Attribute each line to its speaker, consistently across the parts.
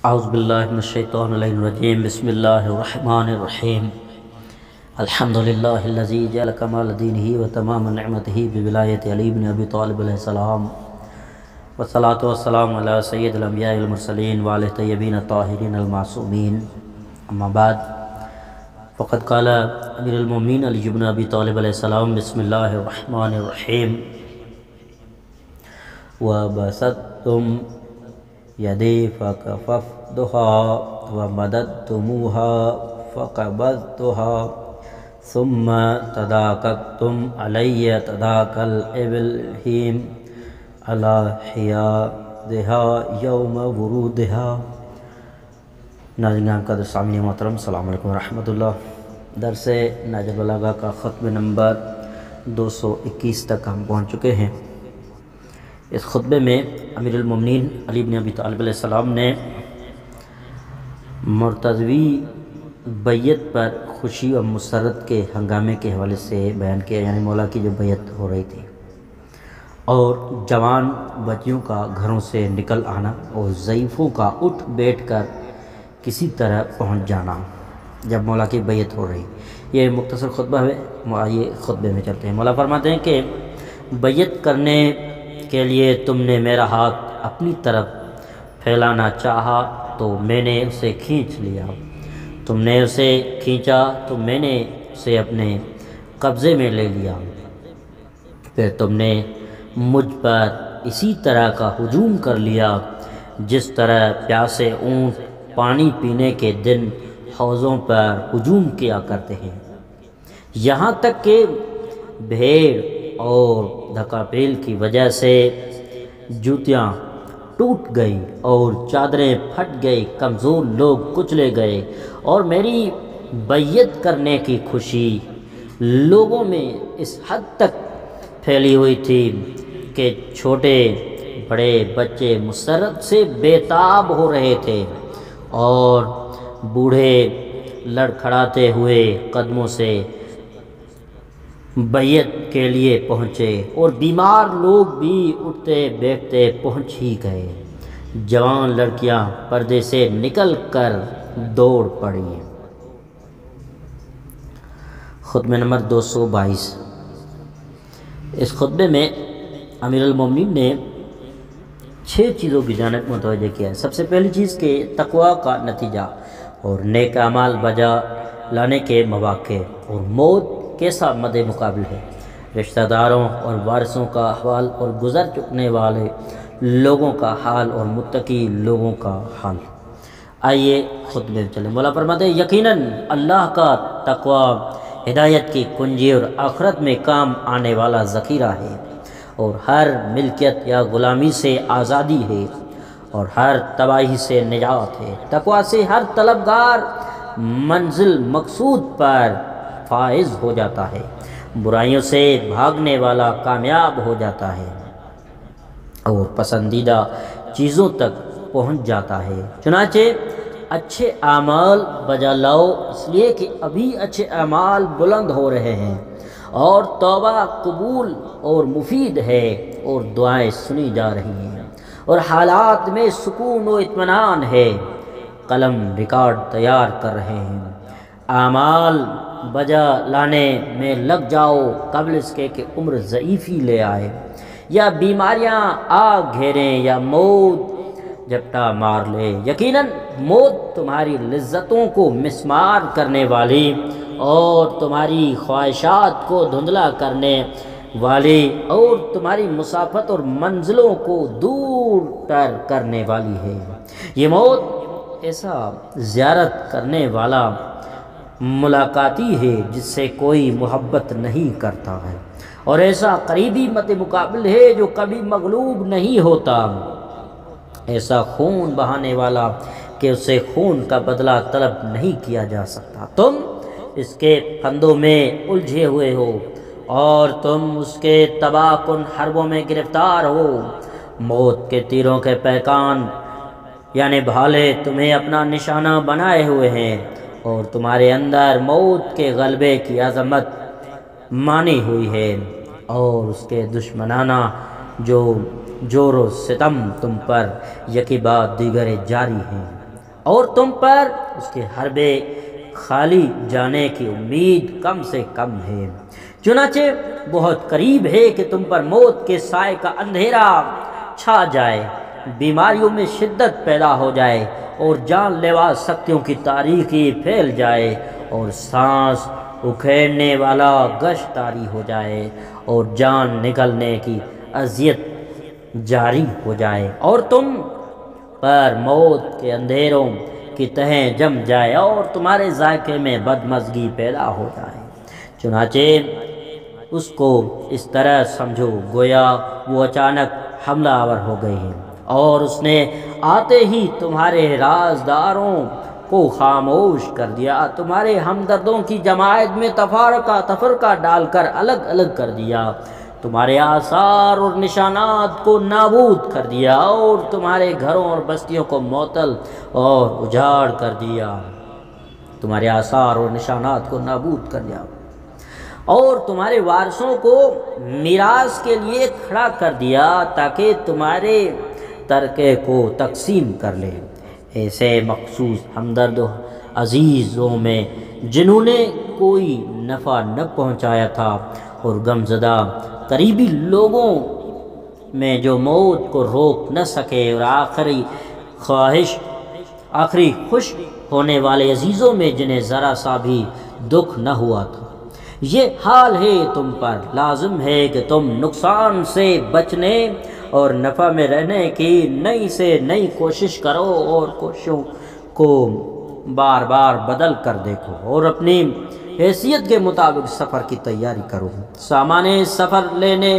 Speaker 1: اعوذ باللہ من الشیطان الرجیم بسم اللہ الرحمن الرحیم الحمد للہ الذی جعل کمال دینہ و تمام نعمتہ بولایت علی بن ابی طالب علیہ السلام والصلاة والسلام علی سید الانبیاء والمرسلین وعلی طیبین الطاہرین المعصومین اما بعد فقد قال امیر المومنین علی بن ابی طالب علیہ السلام بسم اللہ الرحمن الرحیم وبسطتم یدی فکففتها ومددتموها فقبضتها ثم تداککتم علی تداک الابلہیم علی حیادها یوم ورودها۔ ناظرین قدر سامعین محترم، السلام علیکم ورحمۃ اللہ۔ درس نہج البلاغہ کا ختم نمبر 221 تک ہم پہنچ چکے ہیں۔ اس خطبے میں امیر المومنین علی بن ابی طالب علیہ السلام نے مرتضوی بیعت پر خوشی و مسرت کے ہنگامے کے حوالے سے بیان کیا، یعنی مولا کی جو بیعت ہو رہی تھی اور جوان بچیوں کا گھروں سے نکل آنا اور ضعیفوں کا اٹھ بیٹھ کر کسی طرح پہنچ جانا جب مولا کی بیعت ہو رہی۔ یہ مختصر خطبہ ہے، یہ خطبے میں چلتے ہیں۔ مولا فرماتے ہیں کہ بیعت کرنے کے لیے تم نے میرا ہاتھ اپنی طرف پھیلانا چاہا تو میں نے اسے کھینچ لیا، تم نے اسے کھینچا تو میں نے اسے اپنے قبضے میں لے لیا، پھر تم نے مجھ پر اسی طرح کا ہجوم کر لیا جس طرح پیاسے اونٹ پانی پینے کے دن حوضوں پر ہجوم کیا کرتے ہیں، یہاں تک کہ بھیڑ اور دھکا پیل کی وجہ سے جوتیاں ٹوٹ گئی اور چادریں پھٹ گئی، کمزور لوگ کچلے گئے، اور میری بیعت کرنے کی خوشی لوگوں میں اس حد تک پھیلی ہوئی تھی کہ چھوٹے بڑے بچے مسرت سے بےتاب ہو رہے تھے اور بوڑھے لڑکھڑاتے ہوئے قدموں سے بیعت کے لیے پہنچے، اور بیمار لوگ بھی اٹھتے بیٹھتے پہنچ ہی گئے۔ جوان لڑکیاں پردے سے نکل کر دوڑ پڑی۔ خطبہ نمبر 222۔ اس خطبے میں امیر المومنین نے 6 چیزوں کی جانب متوجہ کیا ہے۔ سب سے پہلی چیز کہ تقوی کا نتیجہ اور نیک اعمال بجا لانے کے مواقع اور موت کیسا مد مقابل ہے، رشتہ داروں اور وارثوں کا احوال اور گزر چکنے والے لوگوں کا حال اور متقی لوگوں کا حال۔ آئیے خطبے میں چلیں۔ مولا فرماتے ہیں یقیناً اللہ کا تقوی ہدایت کی کنجی اور آخرت میں کام آنے والا ذخیرہ ہے، اور ہر ملکیت یا غلامی سے آزادی ہے اور ہر تباہی سے نجات ہے۔ تقوی سے ہر طلبگار منزل مقصود پر فائز ہو جاتا ہے، برائیوں سے بھاگنے والا کامیاب ہو جاتا ہے اور پسندیدہ چیزوں تک پہنچ جاتا ہے۔ چنانچہ اچھے اعمال بجا لاؤ، اس لیے کہ ابھی اچھے اعمال بلند ہو رہے ہیں، اور توبہ قبول اور مفید ہے، اور دعائیں سنی جا رہی ہیں، اور حالات میں سکون و اطمینان ہے۔ قلم ریکارڈ تیار کر رہے ہیں۔ اعمال بجا لانے میں لگ جاؤ قبل اس کے کہ عمر ضعیفی لے آئے، یا بیماریاں آ گھیریں، یا موت جھپٹا مار لے۔ یقیناً موت تمہاری لذتوں کو مسمار کرنے والی اور تمہاری خواہشات کو دھندلا کرنے والی اور تمہاری مسافت اور منزلوں کو دور تر کرنے والی ہے۔ یہ موت ایسا زیارت کرنے والا ملاقاتی ہے جس سے کوئی محبت نہیں کرتا ہے، اور ایسا قریبی مد مقابل ہے جو کبھی مغلوب نہیں ہوتا، ایسا خون بہانے والا کہ اس سے خون کا بدلہ طلب نہیں کیا جا سکتا۔ تم اس کے پھندوں میں الجھے ہوئے ہو اور تم اس کے تباہ کن حربوں میں گرفتار ہو۔ موت کے تیروں کے پیکان یعنی بھالے تمہیں اپنا نشانہ بنائے ہوئے ہیں، اور تمہارے اندر موت کے غلبے کی عظمت مانی ہوئی ہے، اور اس کے دشمنانہ جو جور و ستم تم پر یکی بعد دیگر جاری ہیں۔ اور تم پر اس کے حربے خالی جانے کی امید کم سے کم ہے۔ چنانچہ بہت قریب ہے کہ تم پر موت کے سائے کا اندھیرا چھا جائے، بیماریوں میں شدت پیدا ہو جائے اور جان لیوا سختیوں کی تاریکی پھیل جائے اور سانس اکھیڑنے والا گشت طاری ہو جائے اور جان نکلنے کی اذیت جاری ہو جائے اور تم پر موت کے اندھیروں کی تہیں جم جائے اور تمہارے ذائقے میں بدمزگی پیدا ہو جائے۔ چنانچہ اس کو اس طرح سمجھو گویا وہ اچانک حملہ آور ہو گئی ہے اور اس نے آتے ہی تمہارے رازداروں کو خاموش کر دیا، تمہارے ہمدردوں کی جماعت میں تفرقہ ڈال کر الگ الگ کر دیا، تمہارے آثار اور نشانات کو نابود کر دیا اور تمہارے گھروں اور بستیوں کو معطل اور اجاڑ کر دیا، تمہارے آثار اور نشانات کو نابود کر دیا اور تمہارے وارثوں کو میراث کے لیے کھڑا کر دیا تاکہ تمہارے ترکے کو تقسیم کر لیں۔ ایسے مخصوص ہمدرد عزیزوں میں جنہوں نے کوئی نفع نہ پہنچایا تھا اور غمزدہ قریبی لوگوں میں جو موت کو روک نہ سکے اور آخری خوش ہونے والے عزیزوں میں جنہیں ذرا سا بھی دکھ نہ ہوا تھا۔ یہ حال ہے تم پر، لازم ہے کہ تم نقصان سے بچنے اور نفع میں رہنے کی نئی سے نئی کوشش کرو اور کوششوں کو بار بار بدل کر دیکھو اور اپنی حیثیت کے مطابق سفر کی تیاری کرو۔ سامان سفر لینے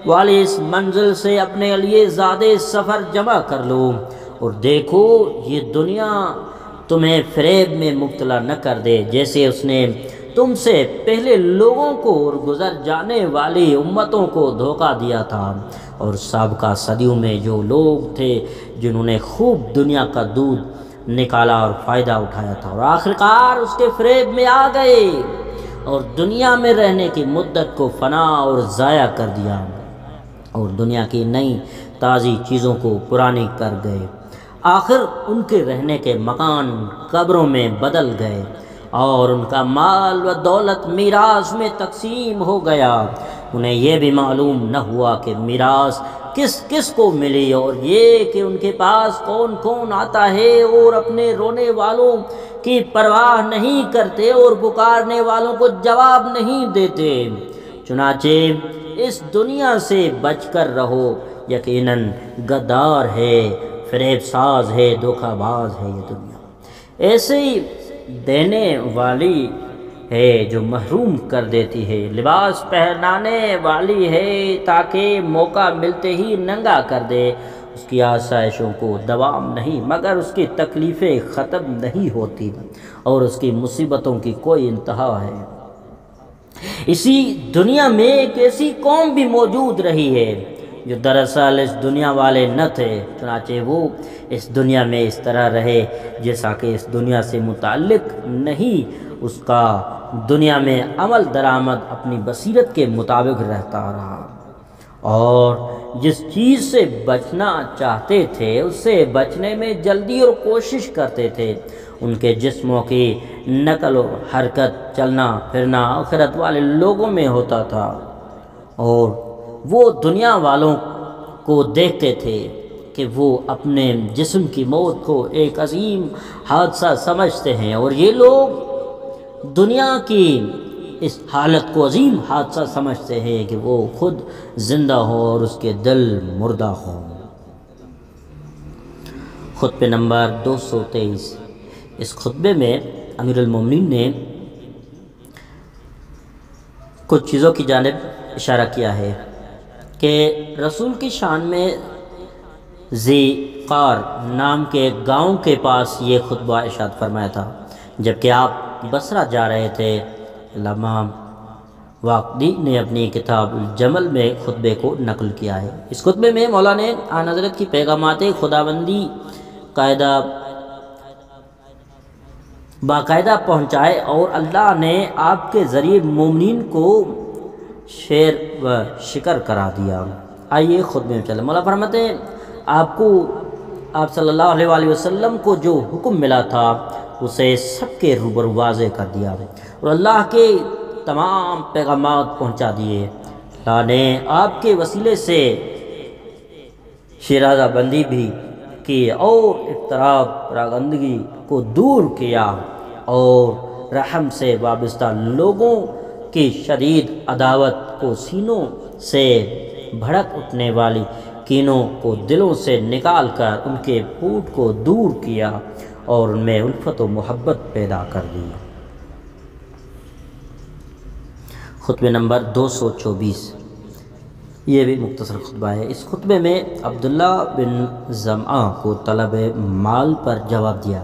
Speaker 1: والی اس منزل سے اپنے لیے زیادہ سفر جمع کر لو اور دیکھو یہ دنیا تمہیں فریب میں مبتلا نہ کر دے جیسے اس نے تم سے پہلے لوگوں کو اور گزر جانے والی امتوں کو دھوکہ دیا تھا، اور سابقہ صدیوں میں جو لوگ تھے جنہوں نے خوب دنیا کا دودھ نکالا اور فائدہ اٹھایا تھا اور آخرکار اس کے فریب میں آ گئے اور دنیا میں رہنے کی مدت کو فنا اور ضائع کر دیا اور دنیا کی نئی تازی چیزوں کو پرانی کر گئے۔ آخر ان کے رہنے کے مکان قبروں میں بدل گئے اور ان کا مال و دولت میراث میں تقسیم ہو گیا، انہیں یہ بھی معلوم نہ ہوا کہ میراث کس کس کو ملی اور یہ کہ ان کے پاس کون کون آتا ہے اور اپنے رونے والوں کی پرواہ نہیں کرتے اور پکارنے والوں کو جواب نہیں دیتے۔ چنانچہ اس دنیا سے بچ کر رہو، یقیناً غدار ہے، فریب ساز ہے، دھوکہ باز ہے یہ دنیا، ایسے ہی دینے والی ہے جو محروم کر دیتی ہے، لباس پہنانے والی ہے تاکہ موقع ملتے ہی ننگا کر دے، اس کی آسائشوں کو دوام نہیں مگر اس کی تکلیفیں ختم نہیں ہوتی اور اس کی مصیبتوں کی کوئی انتہا ہے۔ اسی دنیا میں ایک ایسی قوم بھی موجود رہی ہے جو دراصل اس دنیا والے نہ تھے، چنانچہ وہ اس دنیا میں اس طرح رہے جیسا کہ اس دنیا سے متعلق نہیں، اس کا دنیا میں عمل درآمد اپنی بصیرت کے مطابق رہتا رہا اور جس چیز سے بچنا چاہتے تھے اس سے بچنے میں جلدی اور کوشش کرتے تھے۔ ان کے جسموں کی نقل و حرکت، چلنا پھرنا آخرت والے لوگوں میں ہوتا تھا اور وہ دنیا والوں کو دیکھتے تھے کہ وہ اپنے جسم کی موت کو ایک عظیم حادثہ سمجھتے ہیں اور یہ لوگ دنیا کی اس حالت کو عظیم حادثہ سمجھتے ہیں کہ وہ خود زندہ ہو اور اس کے دل مردہ ہو۔ خطبہ نمبر 223۔ اس خطبے میں امیر المومنین نے کچھ چیزوں کی جانب اشارہ کیا ہے کہ رسول کی شان میں ذی قار نام کے گاؤں کے پاس یہ خطبہ ارشاد فرمایا تھا جبکہ آپ بصرہ جا رہے تھے۔ علامہ واقدی نے اپنی کتاب الجمل میں خطبے کو نقل کیا ہے۔ اس خطبے میں مولا نے آن حضرت کی پیغامات خداوندی باقاعدہ پہنچائے اور اللہ نے آپ کے ذریعے مومنین کو شیر و شکر کرا دیا۔ آئیے خطبے میں چلیں۔ مولا فرماتے ہیں آپ کو آپ صلی اللہ علیہ وآلہ وسلم کو جو حکم ملا تھا اسے سب کے روبرو واضح کر دیا اور اللہ کے تمام پیغامات پہنچا دیے۔ اللہ نے آپ کے وسیلے سے شیرازہ بندی بھی کی اور اضطراب پراگندگی کو دور کیا اور رحم سے وابستہ لوگوں کی شدید عداوت کو سینوں سے بھڑک اٹھنے والی کینوں کو دلوں سے نکال کر ان کے پھوٹ کو دور کیا اور ان میں الفت و محبت پیدا کر دی۔ خطبہ نمبر 224، یہ بھی مختصر خطبہ ہے۔ اس خطبے میں عبداللہ بن زمعہ کو طلب مال پر جواب دیا،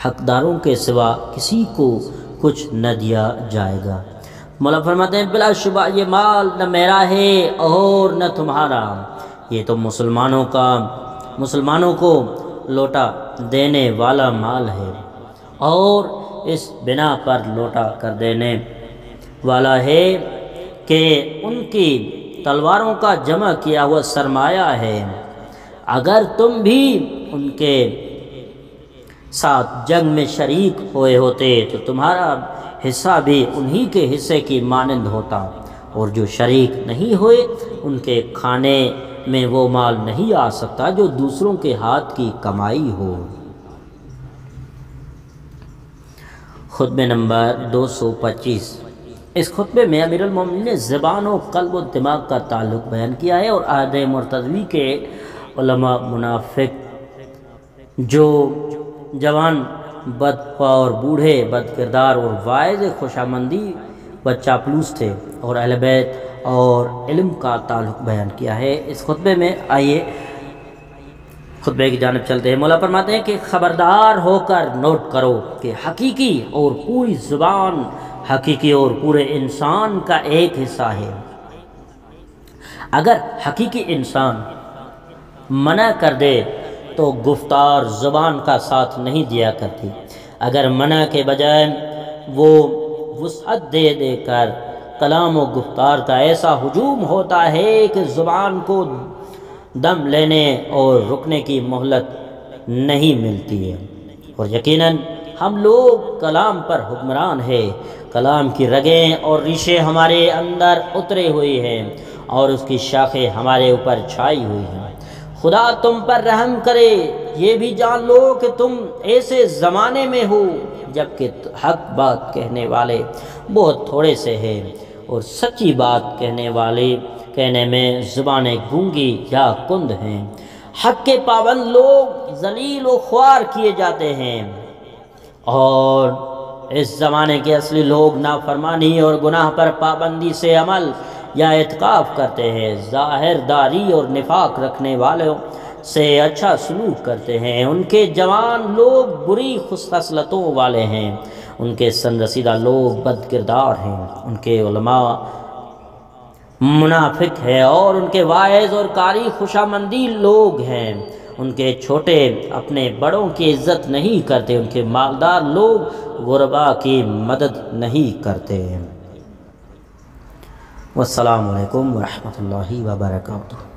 Speaker 1: حقداروں کے سوا کسی کو کچھ نہ دیا جائے گا۔ مولا فرماتے ہیں بلا شبہ یہ مال نہ میرا ہے اور نہ تمہارا، یہ تو مسلمانوں کو لوٹا دینے والا مال ہے، اور اس بنا پر لوٹا کر دینے والا ہے کہ ان کی تلواروں کا جمع کیا ہوا سرمایہ ہے۔ اگر تم بھی ان کے ساتھ جنگ میں شریک ہوئے ہوتے تو تمہارا حصہ بھی انہی کے حصے کی مانند ہوتا، اور جو شریک نہیں ہوئے ان کے کھانے میں وہ مال نہیں آ سکتا جو دوسروں کے ہاتھ کی کمائی ہو۔ خطبہ نمبر 225، اس خطبے میں امیر المومنین نے زبان و قلب و دماغ کا تعلق بیان کیا ہے اور عہد مرتضوی کے علماء منافق جو جوان بدخواہ اور بوڑھے بد کردار اور واعظ خوشامندی و چاپلوس تھے اور اہل بیت اور علم کا تعلق بیان کیا ہے۔ اس خطبے میں آئیے خطبے کی جانب چلتے ہیں۔ مولا فرماتے ہیں کہ خبردار ہو کر نوٹ کرو کہ حقیقی اور پوری زبان حقیقی اور پورے انسان کا ایک حصہ ہے۔ اگر حقیقی انسان منع کر دے تو گفتار زبان کا ساتھ نہیں دیا کرتی، اگر منع کے بجائے وہ وسعت دے دے کر کلام و گفتار کا ایسا ہجوم ہوتا ہے کہ زبان کو دم لینے اور رکنے کی مہلت نہیں ملتی ہے۔ اور یقیناً ہم لوگ کلام پر حکمران ہیں، کلام کی رگیں اور ریشے ہمارے اندر اترے ہوئی ہیں اور اس کی شاخیں ہمارے اوپر چھائی ہوئی ہیں۔ خدا تم پر رحم کرے، یہ بھی جان لو کہ تم ایسے زمانے میں ہو جبکہ حق بات کہنے والے بہت تھوڑے سے ہیں اور سچی بات کہنے میں زبانیں گونگی یا کند ہیں۔ حق کے پابند لوگ ذلیل و خوار کیے جاتے ہیں، اور اس زمانے کے اصلی لوگ نافرمانی اور گناہ پر پابندی سے عمل یا اعتکاف کرتے ہیں، ظاہر داری اور نفاق رکھنے والوں سے اچھا سلوک کرتے ہیں۔ ان کے جوان لوگ بری خصلتوں والے ہیں، ان کے سن رسیدہ لوگ بد کردار ہیں، ان کے علماء منافق ہیں اور ان کے واعظ اور قاری خوشامندی لوگ ہیں۔ ان کے چھوٹے اپنے بڑوں کی عزت نہیں کرتے، ان کے مالدار لوگ غرباء کی مدد نہیں کرتے۔ والسلام علیکم ورحمۃ اللہ وبرکاتہ۔